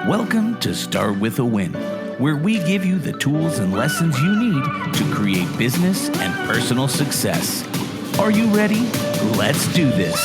Welcome to Start With a Win, where we give you the tools and lessons you need to create business and personal success. Are you ready? Let's do this.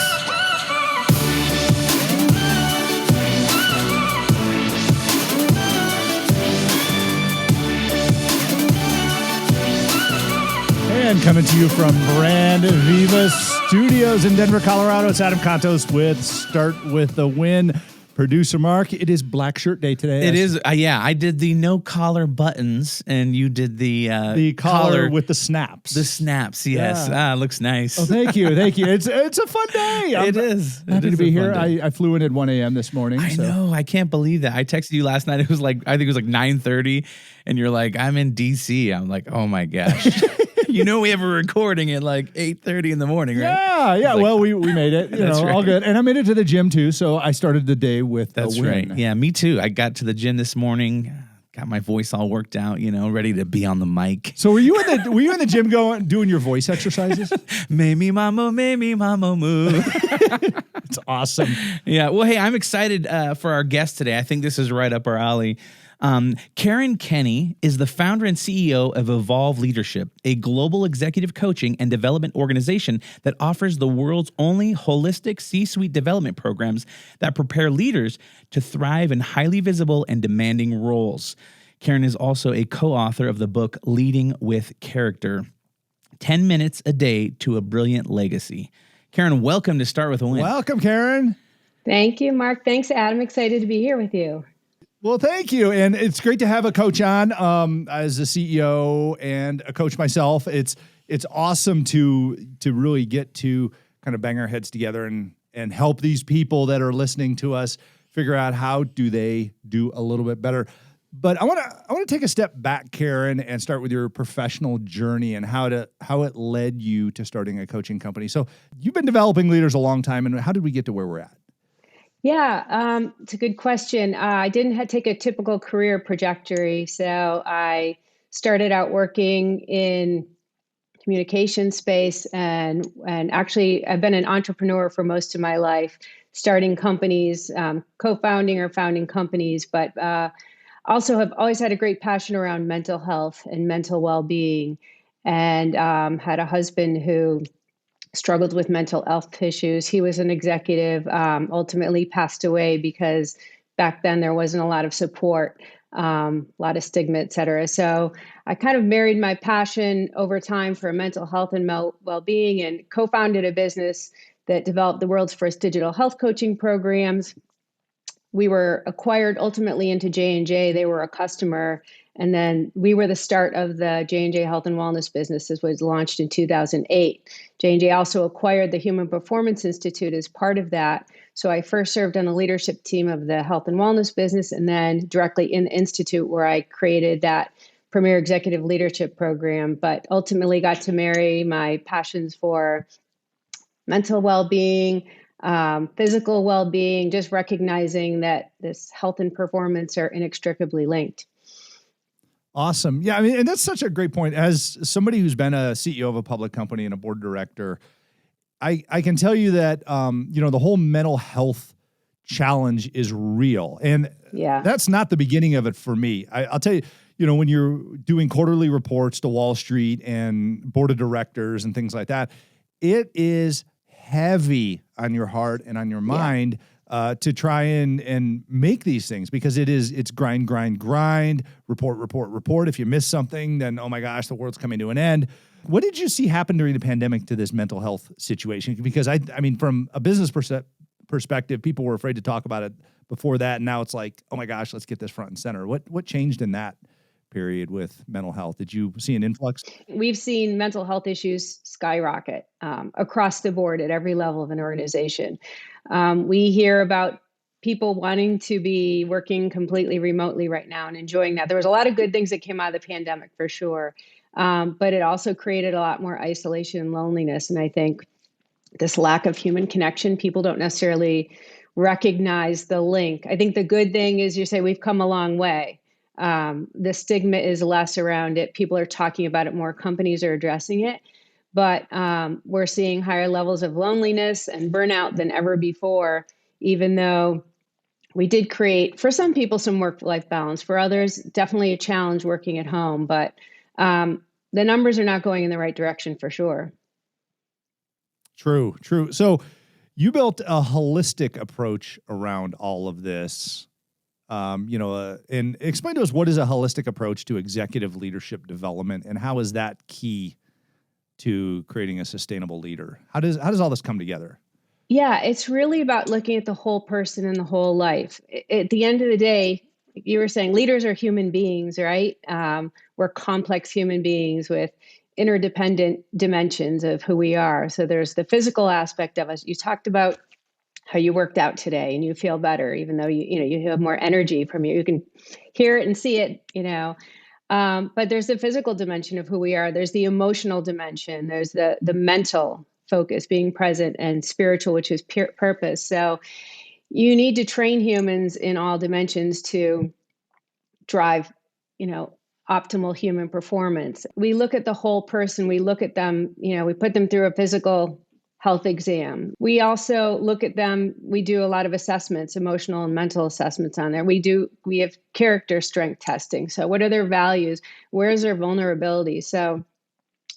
And coming to you from Brand Viva Studios in Denver, Colorado, it's Adam Contos with Start With a Win. Producer Mark, it is Black Shirt Day today. It is, yeah. I did the no collar buttons, and you did the collar with the snaps. The snaps, yes. Yeah. Looks nice. Oh, thank you. It's a fun day. It is. Happy to be here. I flew in at 1 a.m. this morning. I know. I can't believe that. I texted you last night. It was like, I think it was like 9:30, and you're like, I'm in DC. I'm like, oh my gosh. You know, we have a recording at like 8:30 in the morning, right? Yeah. Like, well, we made it. That's right. All good. And I made it to the gym too, so I started the day with a win. Right. Yeah, me too. I got to the gym this morning, got my voice all worked out, ready to be on the mic. So were you in the gym doing your voice exercises? Mamie mama moo. It's awesome. Yeah. Well, hey, I'm excited for our guest today. I think this is right up our alley. Caren Kenney is the founder and CEO of Evolve Leadership, a global executive coaching and development organization that offers the world's only holistic C-suite development programs that prepare leaders to thrive in highly visible and demanding roles. Caren is also a co-author of the book Leading with Character, 10 Minutes a Day to a Brilliant Legacy. Caren, welcome to Start With a Win. Welcome, Caren. Thank you, Mark. Thanks, Adam. Excited to be here with you. Well, thank you. And it's great to have a coach on as a CEO and a coach myself. It's awesome to really get to kind of bang our heads together and help these people that are listening to us figure out how do they do a little bit better. But I want to take a step back, Caren, and start with your professional journey and how it led you to starting a coaching company. So you've been developing leaders a long time, and how did we get to where we're at? Yeah, it's a good question. I didn't take a typical career trajectory. So I started out working in communication space and actually I've been an entrepreneur for most of my life, starting companies, co-founding or founding companies, but also have always had a great passion around mental health and mental well-being, and had a husband who struggled with mental health issues. He was an executive, ultimately passed away because back then there wasn't a lot of support, a lot of stigma, et cetera. So I kind of married my passion over time for mental health and well-being and co-founded a business that developed the world's first digital health coaching programs. We were acquired ultimately into J&J. They were a customer. And then we were the start of the J&J Health and Wellness business. This was launched in 2008. J&J also acquired the Human Performance Institute as part of that. So I first served on the leadership team of the health and wellness business, and then directly in the institute where I created that premier executive leadership program, but ultimately got to marry my passions for mental well-being, physical well-being, just recognizing that this health and performance are inextricably linked. Awesome. Yeah, I mean, and that's such a great point. As somebody who's been a CEO of a public company and a board director, I can tell you that, the whole mental health challenge is real. And that's not the beginning of it for me. I'll tell you, when you're doing quarterly reports to Wall Street and board of directors and things like that, it is heavy on your heart and on your mind to try and make these things, because it's grind, report. If you miss something, then, oh my gosh, the world's coming to an end. What did you see happen during the pandemic to this mental health situation? Because I mean, from a business perspective, people were afraid to talk about it before that. And now it's like, oh my gosh, let's get this front and center. What changed in that period with mental health? Did you see an influx? We've seen mental health issues skyrocket across the board at every level of an organization. We hear about people wanting to be working completely remotely right now and enjoying that. There was a lot of good things that came out of the pandemic for sure, but it also created a lot more isolation and loneliness. And I think this lack of human connection, people don't necessarily recognize the link. I think the good thing is you say we've come a long way. The stigma is less around it. People are talking about it more. Companies are addressing it. But we're seeing higher levels of loneliness and burnout than ever before, even though we did create, for some people, some work-life balance. For others, definitely a challenge working at home, but the numbers are not going in the right direction for sure. True. So you built a holistic approach around all of this. And explain to us, what is a holistic approach to executive leadership development, and how is that key to creating a sustainable leader? How does all this come together? Yeah, it's really about looking at the whole person and the whole life. At the end of the day, you were saying leaders are human beings, right? We're complex human beings with interdependent dimensions of who we are. So there's the physical aspect of us. You talked about how you worked out today and you feel better, even though you have more energy from you. You can hear it and see it, but there's the physical dimension of who we are. There's the emotional dimension. There's the mental focus, being present, and spiritual, which is purpose. So you need to train humans in all dimensions to drive, optimal human performance. We look at the whole person. We look at them, we put them through a physical health exam. We also look at them. We do a lot of assessments, emotional and mental assessments on there. We have character strength testing. So what are their values? Where's their vulnerability? So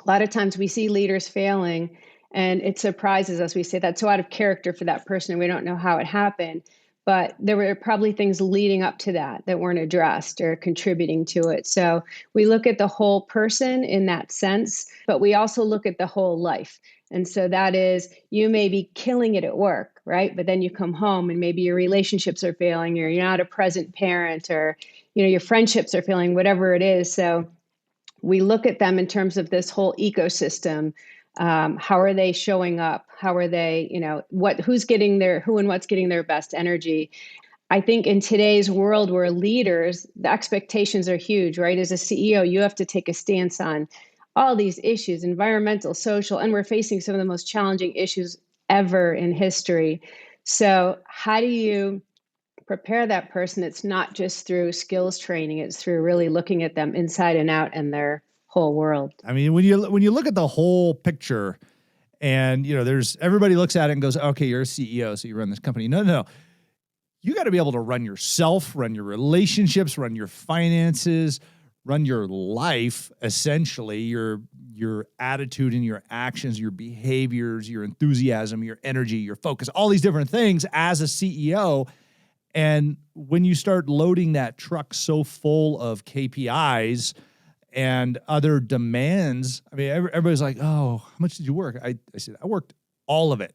a lot of times we see leaders failing and it surprises us. We say that's so out of character for that person. We don't know how it happened, but there were probably things leading up to that weren't addressed or contributing to it. So we look at the whole person in that sense, but we also look at the whole life. And so that is, you may be killing it at work, right? But then you come home and maybe your relationships are failing, or you're not a present parent, or, your friendships are failing, whatever it is. So we look at them in terms of this whole ecosystem. How are they showing up? How are they, who's getting who and what's getting their best energy? I think in today's world where leaders, the expectations are huge, right? As a CEO, you have to take a stance on all these issues, environmental, social, and we're facing some of the most challenging issues ever in history. So how do you prepare that person? It's not just through skills training, it's through really looking at them inside and out and their whole world. I mean, when you look at the whole picture, and there's, everybody looks at it and goes, okay, you're a CEO, so you run this company. No. You got to be able to run yourself, run your relationships, run your finances, run your life, essentially, your attitude and your actions, your behaviors, your enthusiasm, your energy, your focus, all these different things as a CEO. And when you start loading that truck so full of KPIs and other demands, I mean, everybody's like, oh, how much did you work? I said, I worked all of it.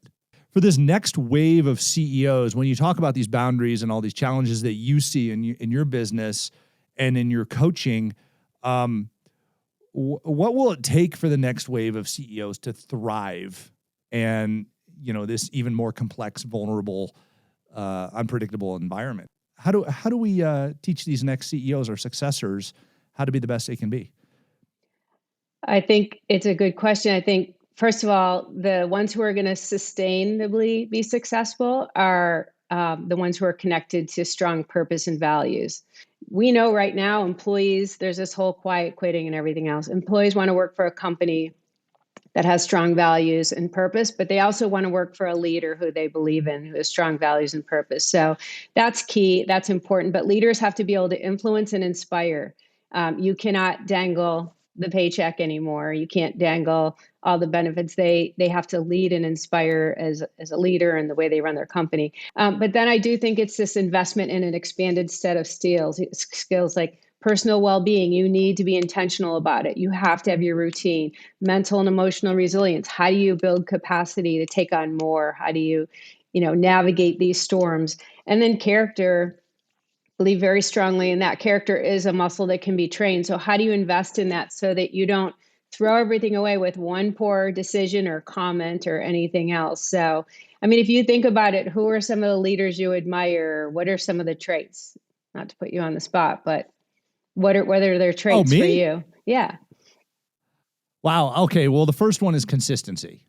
For this next wave of CEOs, when you talk about these boundaries and all these challenges that you see in your business and in your coaching, what will it take for the next wave of CEOs to thrive and, this even more complex, vulnerable, unpredictable environment? How do we teach these next CEOs or successors how to be the best they can be? I think it's a good question. I think, first of all, the ones who are going to sustainably be successful are the ones who are connected to strong purpose and values. We know right now employees, there's this whole quiet quitting and everything else. Employees want to work for a company that has strong values and purpose, but they also want to work for a leader who they believe in, who has strong values and purpose. So that's key. That's important. But leaders have to be able to influence and inspire. You cannot dangle the paycheck anymore. You can't dangle all the benefits. They have to lead and inspire as a leader in the way they run their company. But then I do think it's this investment in an expanded set of skills like personal well-being. You need to be intentional about it. You have to have your routine, mental and emotional resilience. How do you build capacity to take on more? How do you, navigate these storms? And then character. Believe very strongly in that. Character is a muscle that can be trained. So how do you invest in that so that you don't throw everything away with one poor decision or comment or anything else? So, I mean, if you think about it, who are some of the leaders you admire? What are some of the traits? Not to put you on the spot, but what are their traits for you? Yeah. Wow. Okay. Well, the first one is consistency.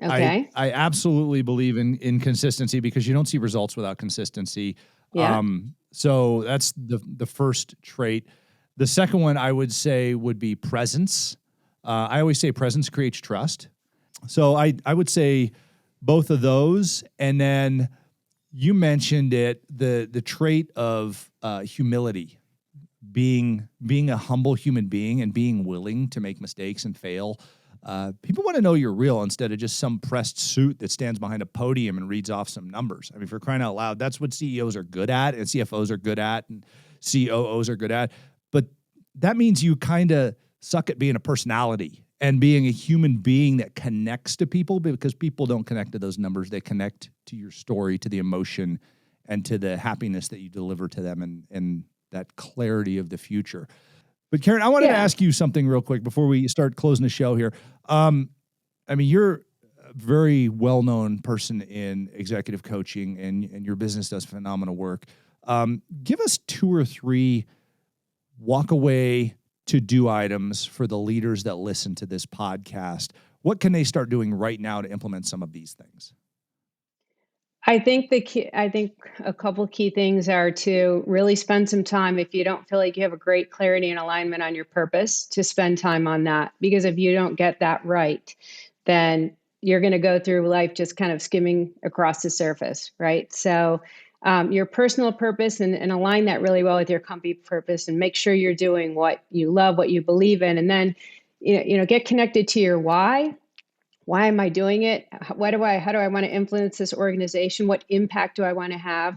Okay. I absolutely believe in consistency, because you don't see results without consistency. Yeah. So that's the first trait. The second one I would say would be presence. I always say presence creates trust. So I would say both of those. And then, You mentioned it, the trait of humility, being a humble human being and being willing to make mistakes and fail. People want to know you're real instead of just some pressed suit that stands behind a podium and reads off some numbers. I mean, for crying out loud, that's what CEOs are good at, and CFOs are good at, and COOs are good at. But that means you kind of suck at being a personality and being a human being that connects to people, because people don't connect to those numbers. They connect to your story, to the emotion, and to the happiness that you deliver to them, and that clarity of the future. But Caren, I wanted to ask you something real quick before we start closing the show here. I mean, you're a very well-known person in executive coaching, and your business does phenomenal work. Give us 2 or 3 walk-away to-do items for the leaders that listen to this podcast. What can they start doing right now to implement some of these things? I think a couple key things are to really spend some time, if you don't feel like you have a great clarity and alignment on your purpose, to spend time on that. Because if you don't get that right, then you're going to go through life just kind of skimming across the surface, right? So your personal purpose, and align that really well with your company purpose, and make sure you're doing what you love, what you believe in. And then, get connected to your why. Why am I doing it? How do I want to influence this organization? What impact do I want to have?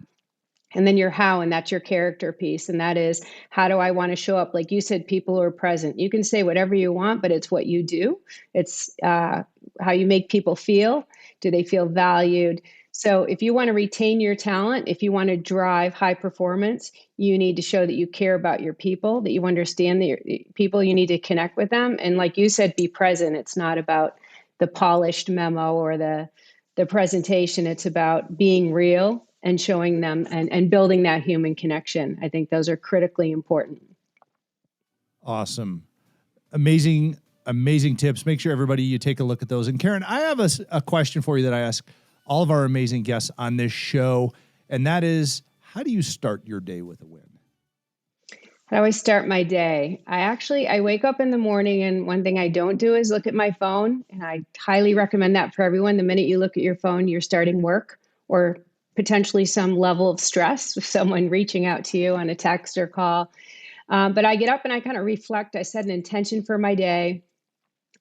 And then your how, and that's your character piece. And that is, how do I want to show up? Like you said, people are present. You can say whatever you want, but it's what you do. It's how you make people feel. Do they feel valued? So if you want to retain your talent, if you want to drive high performance, you need to show that you care about your people, that you understand your people. You need to connect with them. And like you said, be present. It's not about the polished memo or the presentation. It's about being real and showing them and building that human connection. I think those are critically important. Awesome. Amazing tips. Make sure everybody, you take a look at those. And Caren, I have a question for you that I ask all of our amazing guests on this show. And that is, how do you start your day with a win? How do I start my day? I wake up in the morning, and one thing I don't do is look at my phone. And I highly recommend that for everyone. The minute you look at your phone, you're starting work or potentially some level of stress with someone reaching out to you on a text or call. But I get up and I kind of reflect. I set an intention for my day.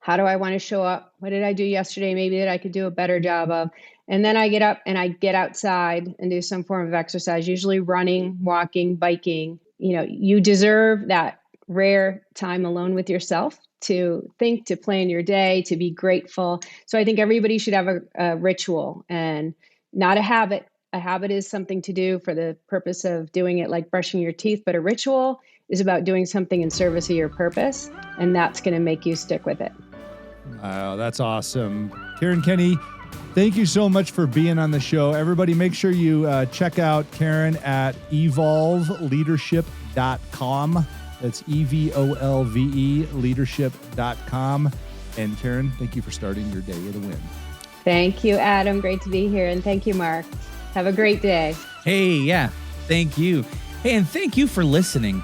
How do I want to show up? What did I do yesterday maybe that I could do a better job of? And then I get up and I get outside and do some form of exercise, usually running, walking, biking. You deserve that rare time alone with yourself to think, to plan your day, to be grateful. So I think everybody should have a ritual, and not a habit. A habit is something to do for the purpose of doing it, like brushing your teeth. But a ritual is about doing something in service of your purpose, and that's going to make you stick with it. Wow, that's awesome. Caren Kenney, thank you so much for being on the show. Everybody, make sure you check out Caren at evolveleadership.com. That's EVOLVE leadership.com. And Caren, thank you for starting your day with a win. Thank you, Adam. Great to be here. And thank you, Mark. Have a great day. Hey, yeah. Thank you. Hey, and thank you for listening.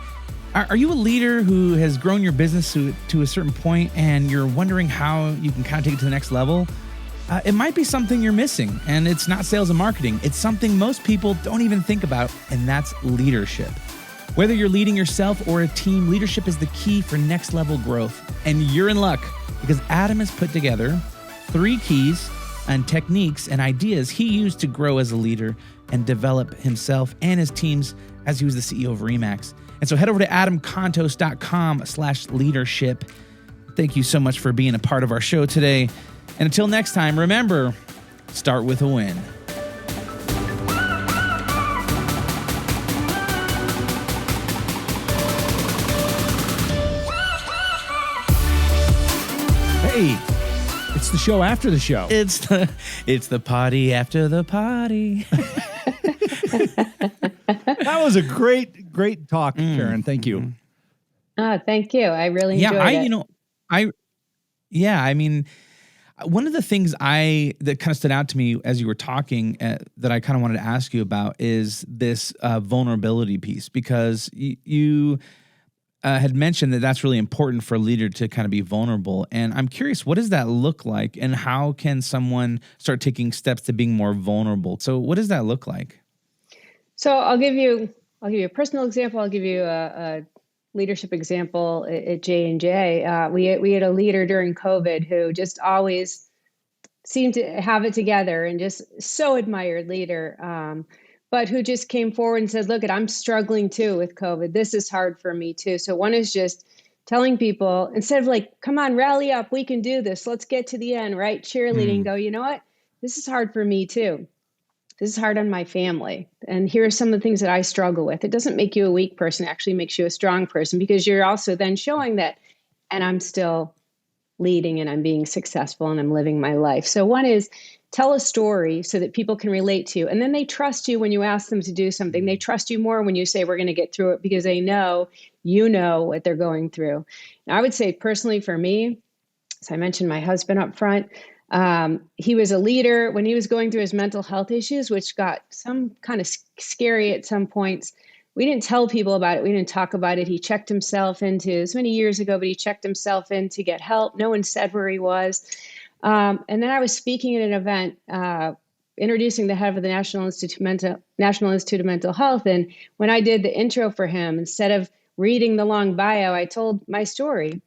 Are you a leader who has grown your business to a certain point and you're wondering how you can kind of take it to the next level? It might be something you're missing, and it's not sales and marketing. It's something most people don't even think about, and that's leadership. Whether you're leading yourself or a team, leadership is the key for next level growth. And you're in luck, because Adam has put together 3 keys and techniques and ideas he used to grow as a leader and develop himself and his teams as he was the CEO of Remax. And so head over to adamcontos.com/leadership. Thank you so much for being a part of our show today. And until next time, remember, start with a win. Hey, it's the show after the show. It's the party after the party. That was a great talk, Caren. Thank you. Thank you. I really enjoyed it. I mean, one of the things that kind of stood out to me as you were talking that I kind of wanted to ask you about is this vulnerability piece, because you had mentioned that that's really important for a leader to kind of be vulnerable. And I'm curious, what does that look like, and how can someone start taking steps to being more vulnerable? So what does that look like? So I'll give you a personal example. I'll give you a leadership example at J&J. We had a leader during COVID who just always seemed to have it together and just so admired leader, but who just came forward and said, look, I'm struggling too with COVID. This is hard for me too. So one is just telling people, instead of like, come on, rally up, we can do this. Let's get to the end, right? Cheerleading, go, you know what? This is hard for me too. This is hard on my family. And here are some of the things that I struggle with. It doesn't make you a weak person, it actually makes you a strong person, because you're also then showing that, and I'm still leading and I'm being successful and I'm living my life. So one is tell a story so that people can relate to you. And then they trust you when you ask them to do something. They trust you more when you say, we're going to get through it, because they know you know what they're going through. And I would say personally for me, so I mentioned my husband up front, he was a leader when he was going through his mental health issues, which got some kind of scary at some points. We didn't tell people about it. We didn't talk about it. He checked himself into, it was many years ago, but he checked himself in to get help. No one said where he was. And then I was speaking at an event, introducing the head of the National Institute of Mental Health. And when I did the intro for him, instead of reading the long bio, I told my story,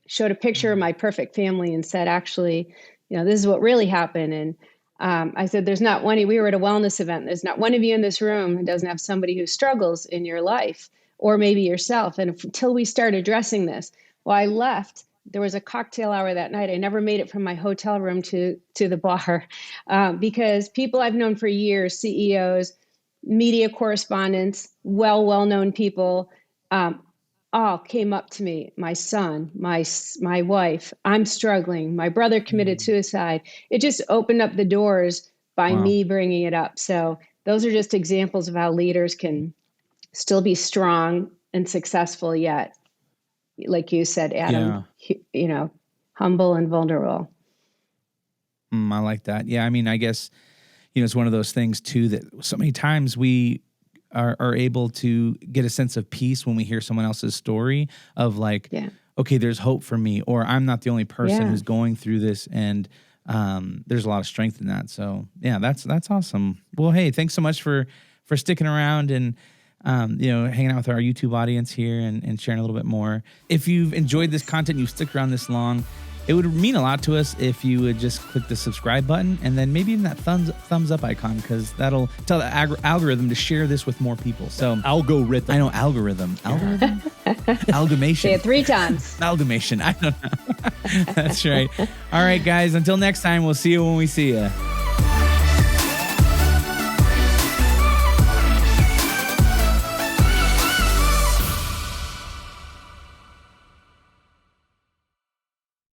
showed a picture of my perfect family and said, actually, this is what really happened. And I said, there's not one, we were at a wellness event. There's not one of you in this room who doesn't have somebody who struggles in your life, or maybe yourself. And until we start addressing this, well, I left. There was a cocktail hour that night. I never made it from my hotel room to the bar, because people I've known for years, CEOs, media correspondents, well-known people, all came up to me. My son, my wife, I'm struggling. My brother committed suicide. It just opened up the doors by me bringing it up. So those are just examples of how leaders can still be strong and successful, yet, like you said, Adam, humble and vulnerable. I like that. Yeah. I mean, I guess, it's one of those things too, that so many times we are able to get a sense of peace when we hear someone else's story of like, okay, there's hope for me, or I'm not the only person who's going through this. And there's a lot of strength in that. So yeah, that's awesome. Well, hey, thanks so much for sticking around and, hanging out with our YouTube audience here and sharing a little bit more. If you've enjoyed this content, you've stuck around this long, it would mean a lot to us if you would just click the subscribe button and then maybe even that thumbs up icon, because that'll tell the algorithm to share this with more people. So algorithm. I know algorithm. Amalgamation. Say it 3 times. Amalgamation. I don't know. That's right. All right, guys. Until next time, we'll see you when we see you.